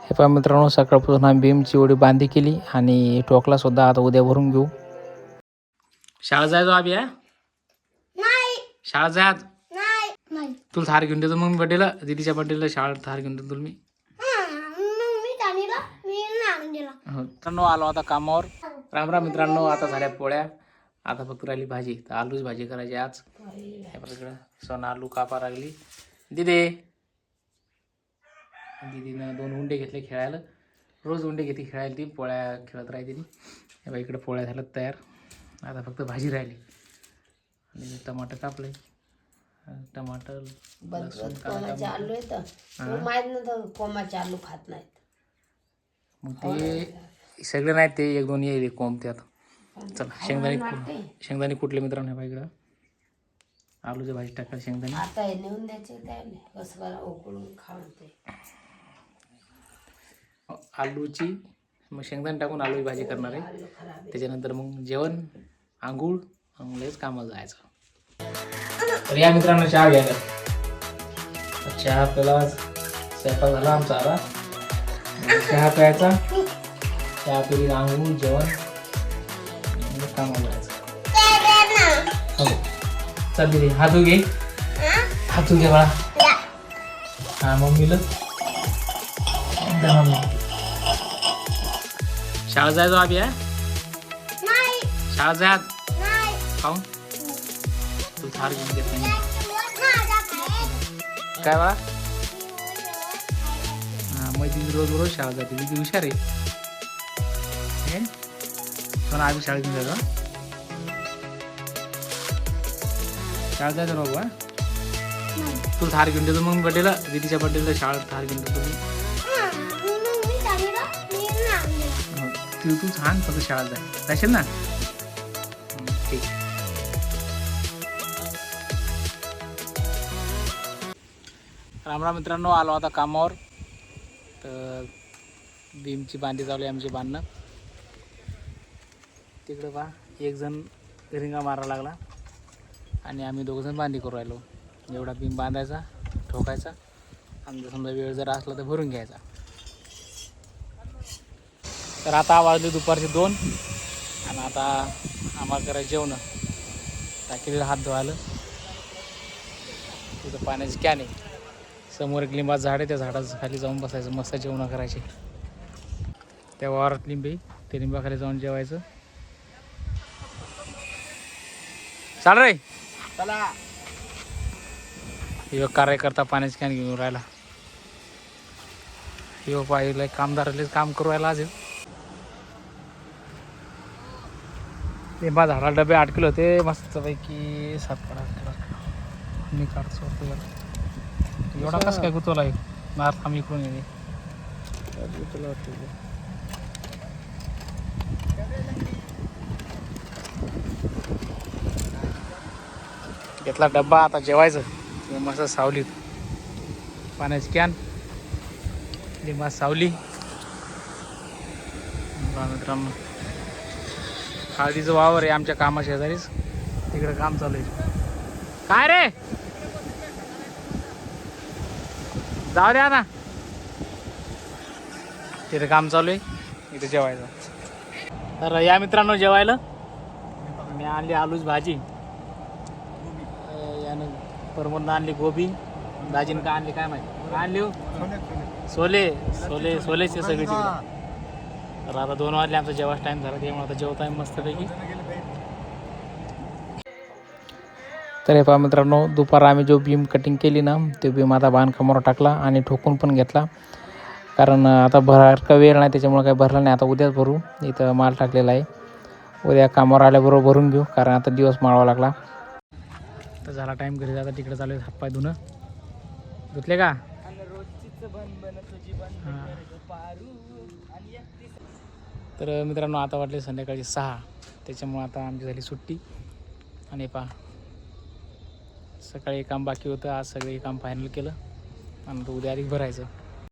हे पहा मित्रांनो, सकाळपासून आम्ही भीमची एवढी बांधी केली आणि टोकला सुद्धा आता उद्या भरून घेऊ. शाळा जायचो आम्ही नाही. शाळा जाय आज नाही. तुला थार घेऊन देतो मग मी बड्डेला, दीदीच्या बड्डेला शाळेत थार घेऊन देतो तुला मी. मित्रांनो आलो आता कामावर. राम राम मित्रांनो, आता झाल्या पोळ्या, आता फक्त राहिली भाजी. तर आलूच भाजी करायची आज. हे बघा इकडं सोना आलू कापा लागली दीदीनं 2 उंडे घेतले खेळायला. रोज उंडे घेते खेळायला, ती पोळ्या खेळत राहते ती. हे बघा इकडं पोळ्या झाल्यात तयार, आता फक्त भाजी राहिली. आणि टमाटर कापले, टमाटर कोमाचे आलू येतं माहित नव्हतं, कोमाचे आलू खात नाहीत. मग ते सगळे नाहीत, ते 1-2 येईल कोंबते. आता चला शेंगदाणे कुठले मित्रांनो, हे बघा इकडं आलूची भाजी टाका शेंगदाणे. आता हे नेऊन द्यायचे त्याने कसं करा उकळून खाऊन ते आलूची, मग शेंगदाणे टाकून आलूची भाजी करणार आहे. त्याच्यानंतर मग जेवण, आंघोळ, लगेच कामाला जायचं. तर या मित्रांनो चहा घ्यायला. चहा आपल्याला स्वयंपाक झाला आमचा. आता चहा प्यायचा, चहा पिली, आंघोळ, जेवण, कामाला जायचं. हो चल दीदी, हातू घे, हातू घे बाळा. हा मम्मीला शाळा जायचो आम्ही. शाळा जायत खाऊन तू थार घेऊन देत नाही काय बाळा. हा मग दिदी रोज शाळा जाते, दिदी हुशार आहे. पण आम्ही शाळेत घेऊन जायचो. शाळा जायचं बाबा, तू थार घेऊन देतो मग बड्डेला, दीदीच्या बड्डेला शाळेत थार घेऊन देतो तुम्ही. तू छान फक्त शाळेत जाशील ना. ठीक. राम राम मित्रांनो, आलो आता कामावर. तर भीमची बांधी चालू आहे आमची बांधणं. तिकडं पहा एक जण रिंगा मारायला लागला आणि आम्ही 2 जण बांधी करू राहिलो. एवढा भीम बांधायचा, ठोकायचा, आणि समजा वेळ जर असला तर भरून घ्यायचा. तर आता वाजले दुपारचे 2 आणि आता आम्हाला करायचं जेवण. टाकीला हात धुवायला. तिथं पाण्याची कॅन आहे, समोर एक लिंबाचं झाड आहे, त्या झाडाच्या खाली जाऊन बसायचं, मस्त जेवण करायचे. त्या वावरात लिंबे, त्या लिंबाखाली जाऊन जेवायचं. चाल रे चला. यो कार्यकर्ता पाण्याची कॅन घेऊन राहिला. यो पाहिलं कामदाराला काम करू राहिला. आज लिंबा झाडाला डबे 8 किलो होते, मस्तपैकी 7-8 किलो मी काढतो. एवढा कसं काय गुतवला आहे मार, आम्ही इकडून येते घेतला डब्बा. आता जेवायचं मस्त सावलीत, पाण्याची कॅन, लिंबा सावली. मित्रांनो हळदीचं वावर आहे आमच्या कामा शेजारीच, तिकडे काम चालू आहे. काय रे जाऊ द्या ना, तिथे काम चालू आहे, इथे जेवायचं. तर या मित्रांनो जेवायला मी आणली आलूच भाजी, यानं परमोदनं आणली गोबी, दाजीनं का आणली काय माहिती, काय आणली हो सोलेचे सगळी. तर आता 2 वाजले, आमचा जेवायचा टाईम झाला, त्यामुळे आता जेवत आहे मस्तपैकी. तर हे पहा मित्रांनो, दुपार आम्ही जो भीम कटिंग केली ना, तो भीम आता बांधकामावर टाकला आणि ठोकून पण घेतला. कारण आता भरायला वेळ नाही, त्याच्यामुळे काही भरला नाही. आता उद्याच भरू, इथं माल टाकलेला आहे. उद्या कामावर आल्याबरोबर भरून घेऊ, कारण आता दिवस माळवा लागला. तर झाला टाईम घरी जाता, तिकडे चालू आहे हातपाय धुणं. धुतले का. तर मित्रांनो आता वाटले संध्याकाळी 6, त्याच्यामुळे आता आमची झाली सुट्टी. आणि पहा सकाळी काम बाकी होतं, आज सगळे काम फायनल केलं आणि उद्या अधिक भरायचं.